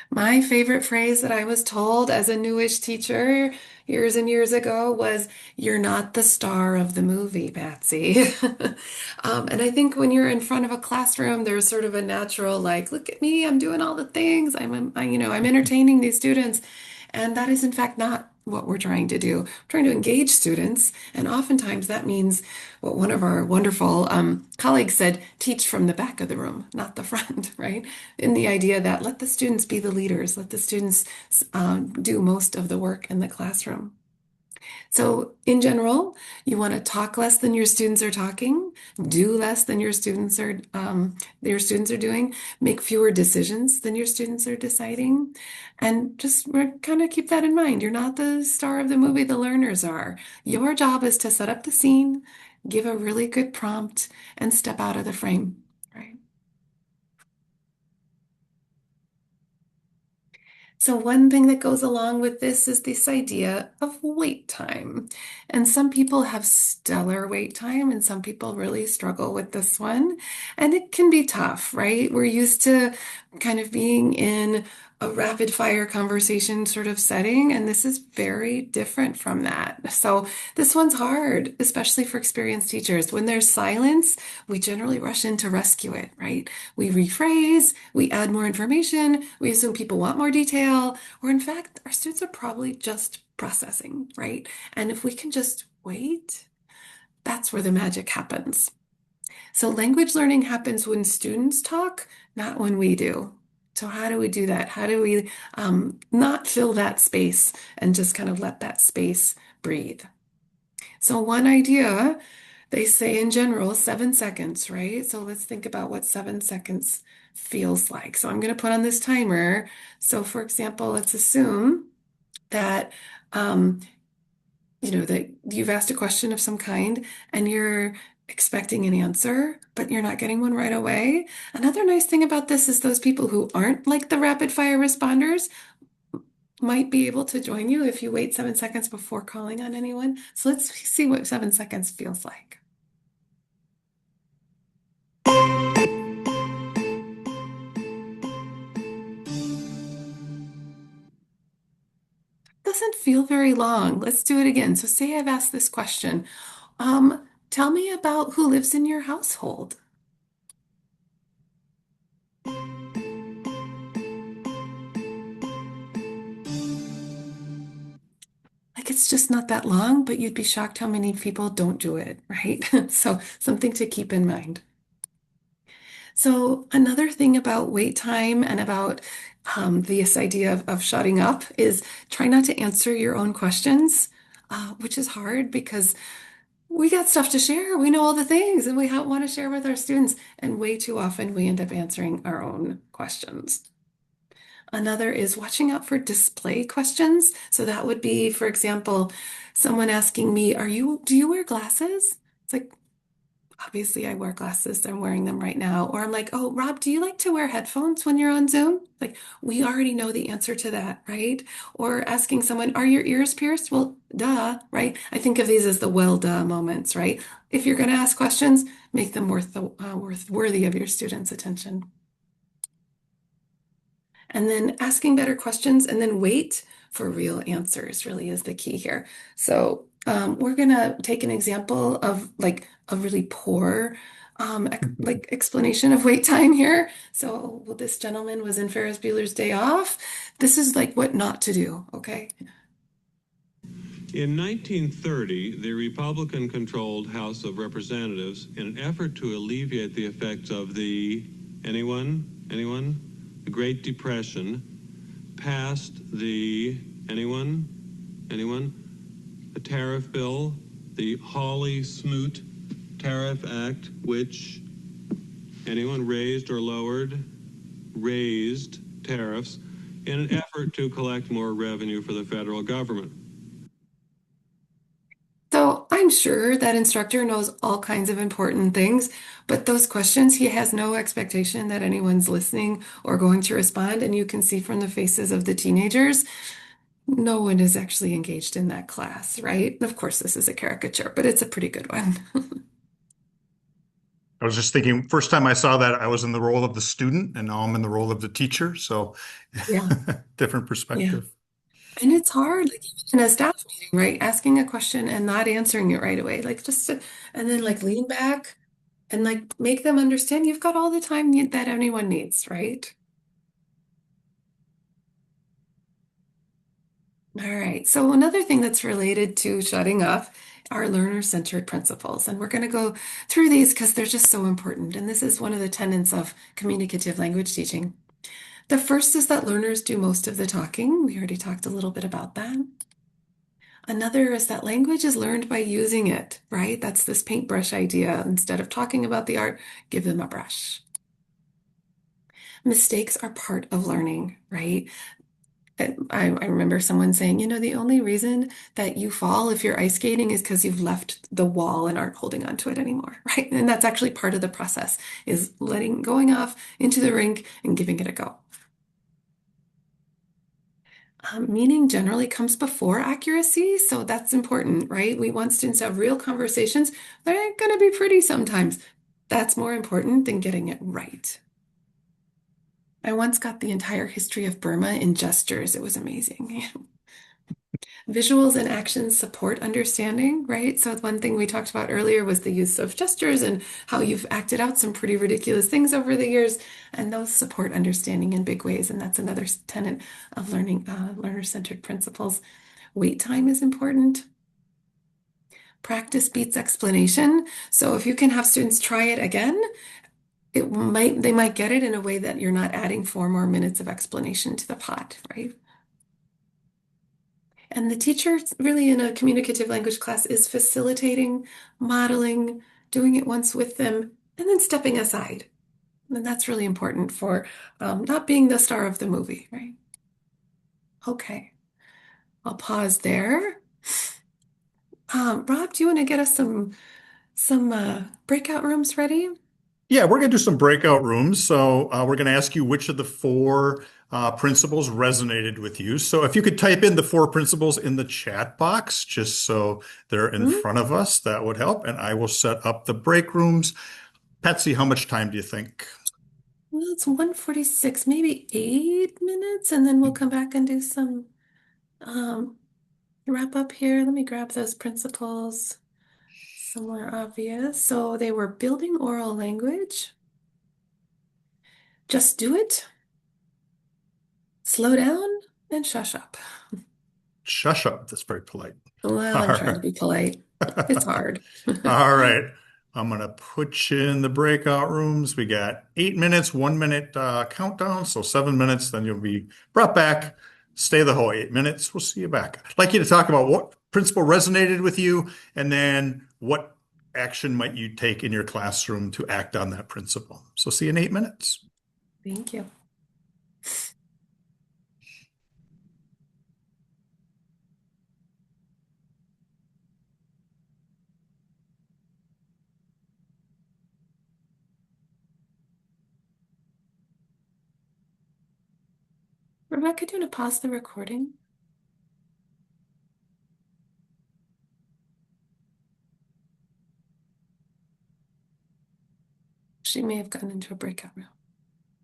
My favorite phrase that I was told as a newish teacher years and years ago was, "You're not the star of the movie, Patsy." And I think when you're in front of a classroom, there's sort of a natural, like, look at me, I'm doing all the things, I'm entertaining these students. And that is, in fact, not what we're trying to do. We're trying to engage students. And oftentimes that means what one of our wonderful colleagues said, teach from the back of the room, not the front, right? In the idea that let the students be the leaders, let the students do most of the work in the classroom. So, in general, you want to talk less than your students are talking, do less than your students are doing, make fewer decisions than your students are deciding, and just kind of keep that in mind. You're not the star of the movie; the learners are. Your job is to set up the scene, give a really good prompt, and step out of the frame. Right. So, one thing that goes along with this is this idea of wait time. And some people have stellar wait time, and some people really struggle with this one. And it can be tough, right? We're used to kind of being in a rapid fire conversation sort of setting, and this is very different from that. So, this one's hard, especially for experienced teachers. When there's silence, we generally rush in to rescue it, right? We rephrase, we add more information, we assume people want more detail, or in fact, our students are probably just processing, right? And if we can just wait, that's where the magic happens. So language learning happens when students talk, not when we do. So how do we do that? How do we not fill that space and just kind of let that space breathe? So one idea, they say in general, 7 seconds, right? So let's think about what 7 seconds feels like. So I'm going to put on this timer. So for example, let's assume that that you've asked a question of some kind and you're expecting an answer, but you're not getting one right away. Another nice thing about this is those people who aren't like the rapid fire responders might be able to join you if you wait 7 seconds before calling on anyone. So let's see what 7 seconds feels like. Doesn't feel very long. Let's do it again. So say I've asked this question. Tell me about who lives in your household. Like it's just not that long, but you'd be shocked how many people don't do it, right? So something to keep in mind. So another thing about wait time and about this idea of shutting up is try not to answer your own questions, which is hard because we got stuff to share. We know all the things and we want to share with our students. And way too often we end up answering our own questions. Another is watching out for display questions. So that would be, for example, someone asking me, do you wear glasses? It's like, Obviously, I wear glasses. I'm wearing them right now. Or I'm like, oh, Rob, do you like to wear headphones when you're on Zoom? Like, we already know the answer to that, right? Or asking someone, are your ears pierced? Well, duh, right? I think of these as the well, duh moments, right? If you're going to ask questions, make them worthy of your students' attention. And then asking better questions and then wait for real answers really is the key here. So we're gonna take an example of like a really poor like explanation of wait time here. So well, this gentleman was in Ferris Bueller's Day Off. This is like what not to do, okay? In 1930, the Republican-controlled House of Representatives, in an effort to alleviate the effects of the, anyone? The Great Depression, passed the, anyone? The tariff bill, the Hawley-Smoot Tariff Act, which, anyone raised or lowered? Raised tariffs in an effort to collect more revenue for the federal government. So I'm sure that instructor knows all kinds of important things, but those questions, he has no expectation that anyone's listening or going to respond. And you can see from the faces of the teenagers, no one is actually engaged in that class, right? Of course, this is a caricature, but it's a pretty good one. I was just thinking, first time I saw that, I was in the role of the student, and now I'm in the role of the teacher. So Yeah, different yeah. perspective. And it's hard, like even in a staff meeting, right? Asking a question and not answering it right away, like and then like lean back and like make them understand you've got all the time that anyone needs, right? All right. So another thing that's related to shutting up are learner-centered principles. And we're going to go through these because they're just so important. And this is one of the tenets of communicative language teaching. The first is that learners do most of the talking. We already talked a little bit about that. Another is that language is learned by using it, right? That's this paintbrush idea. Instead of talking about the art, give them a brush. Mistakes are part of learning, right? I remember someone saying, you know, the only reason that you fall if you're ice skating is because you've left the wall and aren't holding onto it anymore, right? And that's actually part of the process is going off into the rink and giving it a go. Meaning generally comes before accuracy, so that's important, right? We want students to have real conversations. They're going to be pretty sometimes. That's more important than getting it right. I once got the entire history of Burma in gestures. It was amazing. Visuals and actions support understanding, right? So one thing we talked about earlier was the use of gestures and how you've acted out some pretty ridiculous things over the years, and those support understanding in big ways. And that's another tenet of learning learner-centered principles. Wait time is important. Practice beats explanation. So if you can have students try it again, they might get it in a way that you're not adding 4 more minutes of explanation to the pot, right? And the teacher, really in a communicative language class, is facilitating, modeling, doing it once with them, and then stepping aside. And that's really important for not being the star of the movie, right? Okay, I'll pause there. Rob, do you want to get us some breakout rooms ready? Yeah, we're going to do some breakout rooms. So we're going to ask you which of the four principles resonated with you. So if you could type in the four principles in the chat box, just so they're in Hmm? front of us, that would help. And I will set up the break rooms. Patsy, how much time do you think? Well, it's 1:46, maybe 8 minutes, and then we'll come back and do some um, wrap up here. Let me grab those principles somewhere obvious. So they were building oral language, just do it, slow down, and shush up. Shush up. That's very polite. Well, All I'm trying to right. be polite. It's hard. All right. I'm going to put you in the breakout rooms. We got 8 minutes, 1 minute countdown. So 7 minutes, then you'll be brought back. Stay the whole 8 minutes. We'll see you back. I'd like you to talk about what principle resonated with you and then what action might you take in your classroom to act on that principle. So see you in 8 minutes. Thank you. Rebecca, do you want to pause the recording? She may have gotten into a breakout room.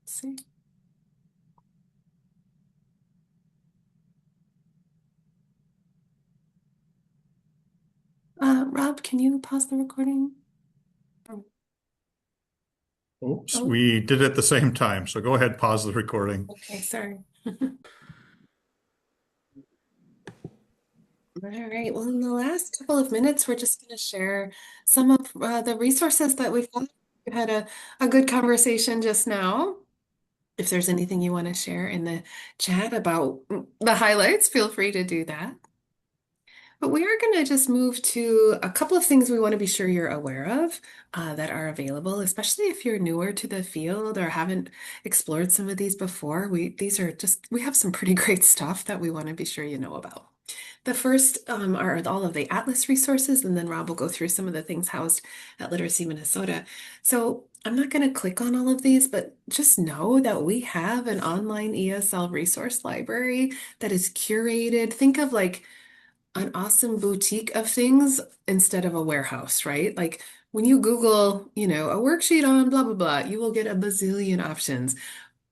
Let's see. Rob, can you pause the recording? Oh, Oops, oh, we did it at the same time. So go ahead, pause the recording. okay, sorry. All right. Well, in the last couple of minutes, we're just going to share some of the resources that we've got. We've had a good conversation just now. If there's anything you want to share in the chat about the highlights, feel free to do that. But we are going to just move to a couple of things we want to be sure you're aware of that are available, especially if you're newer to the field or haven't explored some of these before. We have some pretty great stuff that we want to be sure you know about. The first are all of the Atlas resources, and then Rob will go through some of the things housed at Literacy Minnesota. So I'm not going to click on all of these, but just know that we have an online ESL resource library that is curated. Think of like an awesome boutique of things instead of a warehouse, right? Like when you Google, a worksheet on blah, blah, blah, you will get a bazillion options.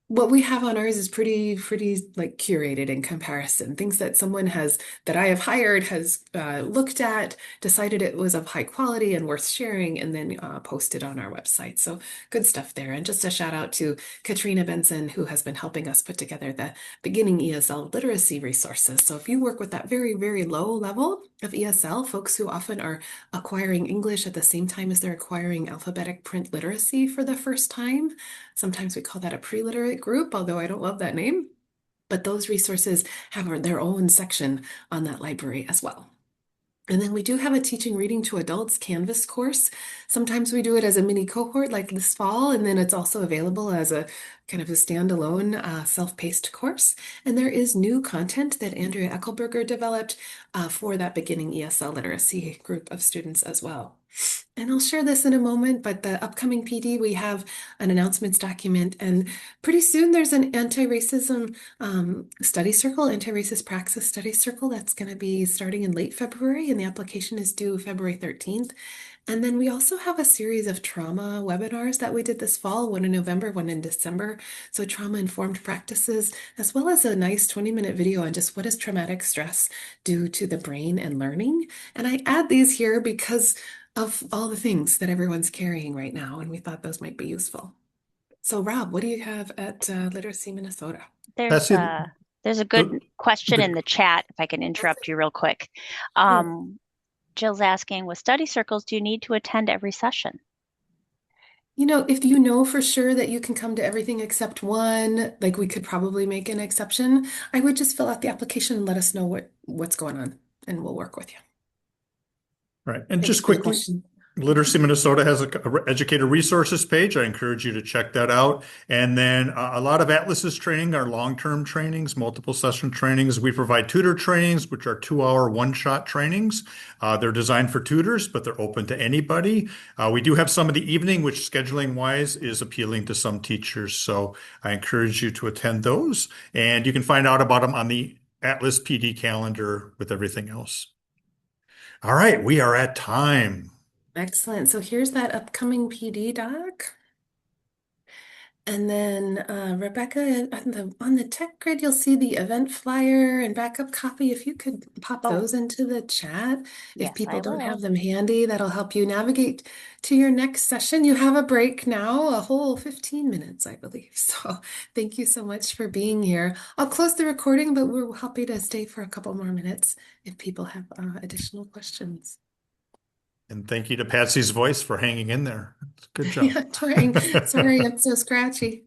What we have on ours is pretty like curated in comparison. Things that I have hired has looked at, decided it was of high quality and worth sharing, and then posted on our website. So good stuff there. And just a shout out to Katrina Benson, who has been helping us put together the beginning ESL literacy resources. So if you work with that very, very low level of ESL, folks who often are acquiring English at the same time as they're acquiring alphabetic print literacy for the first time, sometimes we call that a pre-literate group, although I don't love that name. But those resources have their own section on that library as well. And then we do have a teaching reading to adults Canvas course. Sometimes we do it as a mini cohort like this fall, and then it's also available as a kind of a standalone self-paced course. And there is new content that Andrea Eckelberger developed for that beginning ESL literacy group of students as well. And I'll share this in a moment, but the upcoming PD, we have an announcements document, and pretty soon there's an anti-racism study circle, anti-racist praxis study circle that's going to be starting in late February, and the application is due February 13th. And then we also have a series of trauma webinars that we did this fall, one in November, one in December. So trauma-informed practices, as well as a nice 20-minute video on just what does traumatic stress do to the brain and learning. And I add these here because of all the things that everyone's carrying right now, and we thought those might be useful. So Rob, what do you have at Literacy Minnesota? There's Patsy, a there's a the, good question in the, the chat, if I can interrupt you real quick. Sure. Jill's asking, with study circles, do you need to attend every session? If you know for sure that you can come to everything except one, like we could probably make an exception, I would just fill out the application and let us know what's going on, and we'll work with you. right. And Thanks just for the quickly, question. Literacy Minnesota has a educator resources page. I encourage you to check that out. And then a lot of Atlas's training are long-term trainings, multiple session trainings. We provide tutor trainings, which are 2-hour one-shot trainings. They're designed for tutors, but they're open to anybody. We do have some of the evening, which scheduling wise is appealing to some teachers. So I encourage you to attend those. And you can find out about them on the Atlas PD calendar with everything else. All right, we are at time. Excellent. So here's that upcoming PD doc. And then Rebecca, on the tech grid, you'll see the event flyer and backup copy. If you could pop Oh, those into the chat, if yes, people I don't have will. them handy, that'll help you navigate to your next session. You have a break now, a whole 15 minutes, I believe. So thank you so much for being here. I'll close the recording, but we're happy to stay for a couple more minutes if people have additional questions. And thank you to Patsy's voice for hanging in there. Good job. Yeah, trying. Sorry, I'm so scratchy.